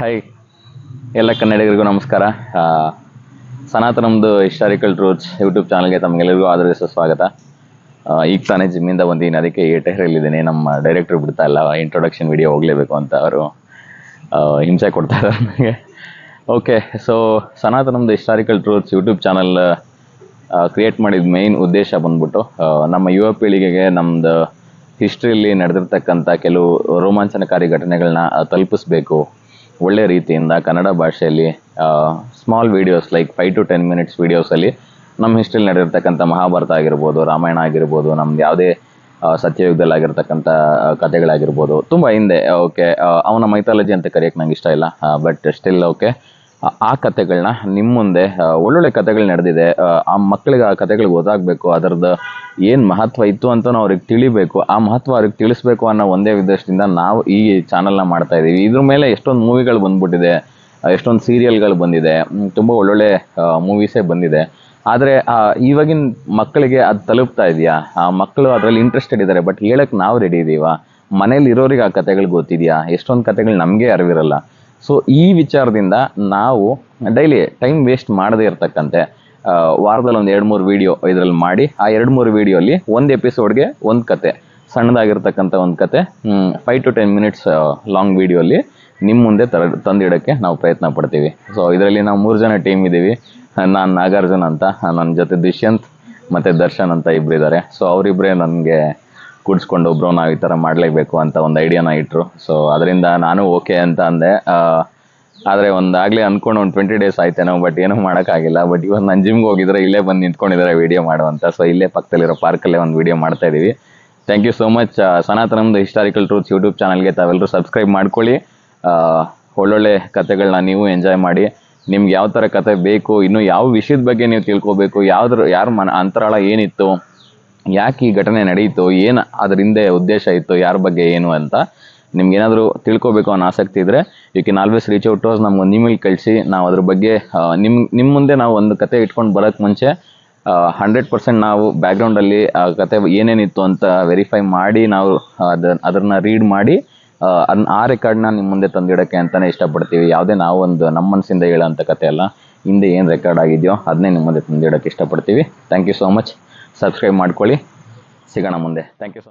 Hi ಎಲ್ಲ ಕನ್ನಡಿಗರಿಗೂ ನಮಸ್ಕಾರ. ಸನಾತನಮ್ದು historical truths YouTube ಚಾನಲ್ಗೆ ತಮಗೆಲ್ಲರಿಗೂ ಆದರಿಸುವ ಸ್ವಾಗತ. ಈಗ ತಾನೇ ಜಿಮ್ಮಿಂದ ಬಂದಿದ್ದೀನಿ, ಅದಕ್ಕೆ ಏಟೇರಿಲ್ಲಿದ್ದೀನಿ. ನಮ್ಮ ಡೈರೆಕ್ಟ್ರು ಬಿಡ್ತಾ ಇಲ್ಲ, ಇಂಟ್ರೊಡಕ್ಷನ್ ವಿಡಿಯೋ ಹೋಗಲೇಬೇಕು ಅಂತ ಅವರು ಹಿಂಸೆ ಕೊಡ್ತಾ ಇದ್ದಾರೆ ನನಗೆ. ಓಕೆ, ಸೊ ಸನಾತನಮ್ದು historical truths YouTube channel create ಮಾಡಿದ ಮೇಯ್ನ್ ಉದ್ದೇಶ ಬಂದ್ಬಿಟ್ಟು ನಮ್ಮ ಯುವ ಪೀಳಿಗೆಗೆ ನಮ್ಮದು ಹಿಸ್ಟ್ರಿಯಲ್ಲಿ ನಡೆದಿರ್ತಕ್ಕಂಥ ಕೆಲವು ರೋಮಾಂಚನಕಾರಿ ಘಟನೆಗಳನ್ನ ತಲುಪಿಸ್ಬೇಕು ಒಳ್ಳೆ ರೀತಿಯಿಂದ ಕನ್ನಡ ಭಾಷೆಯಲ್ಲಿ. Small videos like 5 to 10 minutes ವೀಡಿಯೋಸಲ್ಲಿ ನಮ್ಮ ಹಿಸ್ಟ್ರಿಯಲ್ಲಿ ನಡೆದಿರ್ತಕ್ಕಂಥ ಮಹಾಭಾರತ ಆಗಿರ್ಬೋದು, ರಾಮಾಯಣ ಆಗಿರ್ಬೋದು, ನಮ್ದು ಯಾವುದೇ ಸತ್ಯಯುಗದಲ್ಲಿ ಆಗಿರ್ತಕ್ಕಂಥ ಕಥೆಗಳಾಗಿರ್ಬೋದು, ತುಂಬ ಹಿಂದೆ. ಓಕೆ, ಅವನ ಮೈಥಾಲಜಿ ಅಂತ ಕರೆಯೋಕ್ಕೆ ನಂಗೆ ಇಷ್ಟ ಇಲ್ಲ, ಬಟ್ ಸ್ಟಿಲ್ ಓಕೆ, ಆ ಕಥೆಗಳನ್ನ ನಿಮ್ಮ ಮುಂದೆ ಒಳ್ಳೊಳ್ಳೆ ಕಥೆಗಳು ನಡೆದಿದೆ. ಆ ಮಕ್ಕಳಿಗೆ ಆ ಕಥೆಗಳು ಗೊತ್ತಾಗಬೇಕು, ಅದರದ್ದು ಏನು ಮಹತ್ವ ಇತ್ತು ಅಂತ ಅವ್ರಿಗೆ ತಿಳಿಬೇಕು, ಆ ಮಹತ್ವ ಅವ್ರಿಗೆ ತಿಳಿಸ್ಬೇಕು ಅನ್ನೋ ಒಂದೇ ಉದ್ದೇಶದಿಂದ ನಾವು ಈ ಚಾನಲ್ನ ಮಾಡ್ತಾ ಇದ್ದೀವಿ. ಇದ್ರ ಮೇಲೆ ಎಷ್ಟೊಂದು ಮೂವಿಗಳು ಬಂದ್ಬಿಟ್ಟಿದೆ, ಎಷ್ಟೊಂದು ಸೀರಿಯಲ್ಗಳು ಬಂದಿದೆ, ತುಂಬ ಒಳ್ಳೊಳ್ಳೆ ಮೂವೀಸೇ ಬಂದಿದೆ. ಆದರೆ ಇವಾಗಿನ ಮಕ್ಕಳಿಗೆ ಅದು ತಲುಪ್ತಾ ಇದೆಯಾ? ಆ ಮಕ್ಕಳು ಅದರಲ್ಲಿ ಇಂಟ್ರೆಸ್ಟೆಡ್ ಇದ್ದಾರೆ, ಬಟ್ ಹೇಳಕ್ಕೆ ನಾವು ರೆಡಿ ಇದ್ದೀವಾ? ಮನೇಲಿ ಇರೋರಿಗೆ ಆ ಕಥೆಗಳು ಗೊತ್ತಿದೆಯಾ? ಎಷ್ಟೊಂದು ಕಥೆಗಳು ನಮಗೆ ಅರಿವಿರಲ್ಲ. ಸೊ ಈ ವಿಚಾರದಿಂದ ನಾವು ಡೈಲಿ ಟೈಮ್ ವೇಸ್ಟ್ ಮಾಡದೇ ಇರ್ತಕ್ಕಂತೆ ವಾರದಲ್ಲಿ ಒಂದು 2-3 ವೀಡಿಯೋ ಇದರಲ್ಲಿ ಮಾಡಿ, ಆ 2-3 ವೀಡಿಯೋಲಿ ಒಂದು ಎಪಿಸೋಡ್ಗೆ ಒಂದು ಕತೆ, ಸಣ್ಣದಾಗಿರ್ತಕ್ಕಂಥ ಒಂದು ಕತೆ 5 to 10 minutes ಲಾಂಗ್ ವೀಡಿಯೋಲಿ ನಿಮ್ಮ ಮುಂದೆ ತಂದಿಡೋಕ್ಕೆ ನಾವು ಪ್ರಯತ್ನ ಪಡ್ತೀವಿ. ಸೊ ಇದರಲ್ಲಿ ನಾವು 3 ಜನ ಟೀಮ್ ಇದ್ದೀವಿ. ನಾನು ನಾಗಾರ್ಜುನ್ ಅಂತ, ನನ್ನ ಜೊತೆ ದುಷ್ಯಂತ್ ಮತ್ತು ದರ್ಶನ್ ಅಂತ ಇಬ್ಬರಿದ್ದಾರೆ. ಸೊ ಅವರಿಬ್ಬರೇ ನನಗೆ ಕೂಡಿಸ್ಕೊಂಡು ಒಬ್ಬರು ನಾವು ಈ ಥರ ಮಾಡಲೇಬೇಕು ಅಂತ ಒಂದು ಐಡಿಯಾನ ಇಟ್ಟರು. ಸೊ ಅದರಿಂದ ನಾನು ಓಕೆ ಅಂತ ಅಂದೆ. ಆದರೆ ಒಂದಾಗಲೇ ಅಂದ್ಕೊಂಡು ಒಂದು 20 days ಆಯ್ತೇನೋ, ಬಟ್ ಏನೂ ಮಾಡೋಕ್ಕಾಗಿಲ್ಲ. ಬಟ್ ಇವಾಗ ನಾನು ಜಿಮ್ಗೆ ಹೋಗಿದ್ರೆ ಇಲ್ಲೇ ಬಂದು ನಿಂತ್ಕೊಂಡಿದ್ದಾರೆ ವೀಡಿಯೋ ಮಾಡುವಂಥ. ಸೊ ಇಲ್ಲೇ ಪಕ್ಕದಲ್ಲಿರೋ ಪಾರ್ಕಲ್ಲೇ ಒಂದು ವೀಡಿಯೋ ಮಾಡ್ತಾಯಿದ್ದೀವಿ. Thank you so much. ಸನಾತನಮ್ದು ಹಿಸ್ಟಾರಿಕಲ್ ಟ್ರೂತ್ಸ್ ಯೂಟ್ಯೂಬ್ ಚಾನಲ್ಗೆ ತಾವೆಲ್ಲರೂ ಸಬ್ಸ್ಕ್ರೈಬ್ ಮಾಡ್ಕೊಳ್ಳಿ. ಒಳ್ಳೊಳ್ಳೆ ಕಥೆಗಳನ್ನ ನೀವು ಎಂಜಾಯ್ ಮಾಡಿ. ನಿಮ್ಗೆ ಯಾವ ಥರ ಕತೆ ಬೇಕು, ಇನ್ನೂ ಯಾವ ವಿಷಯದ ಬಗ್ಗೆ ನೀವು ತಿಳ್ಕೊಬೇಕು, ಯಾರ ಅಂತರಾಳ ಏನಿತ್ತು, ಯಾಕೆ ಈ ಘಟನೆ ನಡೆಯಿತು, ಏನು ಅದ್ರ ಹಿಂದೆ ಉದ್ದೇಶ ಇತ್ತು, ಯಾರ ಬಗ್ಗೆ ಏನು ಅಂತ ನಿಮ್ಗೇನಾದರೂ ತಿಳ್ಕೊಬೇಕು ಅನ್ನೋ ಆಸಕ್ತಿ ಇದ್ದರೆ you can always reach out to us. ನಮ್ಗೊಂದು ಇಮೇಲ್ ಕಳಿಸಿ, ನಾವು ಅದ್ರ ಬಗ್ಗೆ ನಿಮ್ಮ ಮುಂದೆ ನಾವು ಒಂದು ಕತೆ ಇಟ್ಕೊಂಡು ಬರೋಕ್ಕೆ ಮುಂಚೆ 100% ನಾವು ಬ್ಯಾಕ್ಗ್ರೌಂಡಲ್ಲಿ ಆ ಕತೆ ಏನೇನಿತ್ತು ಅಂತ ವೆರಿಫೈ ಮಾಡಿ ನಾವು ಅದನ್ನು ರೀಡ್ ಮಾಡಿ ಆ ರೆಕಾರ್ಡ್ನ ನಿಮ್ಮ ಮುಂದೆ ತಂದಿಡೋಕ್ಕೆ ಅಂತಲೇ ಇಷ್ಟಪಡ್ತೀವಿ. ಯಾವುದೇ ನಾವೊಂದು ನಮ್ಮ ಮನಸ್ಸಿಂದ ಹೇಳೋಂಥ ಕತೆ ಅಲ್ಲ, ಹಿಂದೆ ಏನು ರೆಕಾರ್ಡ್ ಆಗಿದೆಯೋ ಅದನ್ನೇ ನಿಮ್ಮ ಮುಂದೆ ತಂದಿಡೋಕ್ಕೆ ಇಷ್ಟಪಡ್ತೀವಿ. Thank you so much. Subscribe ಮಾಡ್ಕೊಳ್ಳಿ. ಸಿಗೋಣ ಮುಂದೆ. Thank you so much.